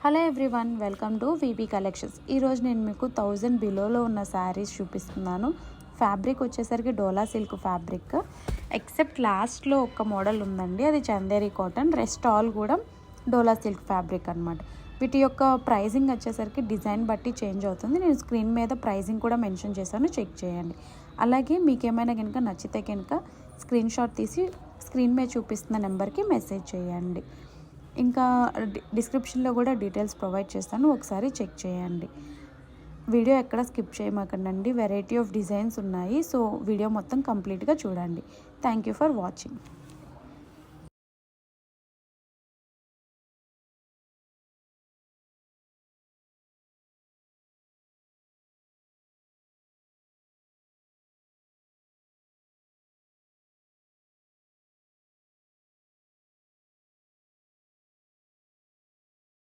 Hello everyone, welcome to VB collections. ఈరోజు నేను మీకు 1000 బిలోలో ఉన్న శారీస్ చూపిస్తున్నాను. ఫ్యాబ్రిక్ వచ్చేసరికి డోలా సిల్క్ ఫ్యాబ్రిక్, ఎక్సెప్ట్ లాస్ట్లో ఒక మోడల్ ఉందండి, అది చందేరి కాటన్. రెస్ట్ ఆల్ కూడా డోలా సిల్క్ ఫ్యాబ్రిక్ అనమాట. వీటి యొక్క ప్రైజింగ్ వచ్చేసరికి డిజైన్ బట్టి చేంజ్ అవుతుంది. నేను స్క్రీన్ మీద ప్రైజింగ్ కూడా మెన్షన్ చేశాను, చెక్ చేయండి. అలాగే మీకు ఏమైనా కనుక నచ్చితే కనుక స్క్రీన్ షాట్ తీసి స్క్రీన్ మీద చూపిస్తున్న నెంబర్కి మెసేజ్ చేయండి. ఇంకా డిస్క్రిప్షన్లో కూడా డీటెయిల్స్ ప్రొవైడ్ చేస్తాను, ఒకసారి చెక్ చేయండి. వీడియో ఎక్కడ స్కిప్ చేయమాకండి, వెరైటీ ఆఫ్ డిజైన్స్ ఉన్నాయి. సో వీడియో మొత్తం కంప్లీట్గా చూడండి. Thank you for watching.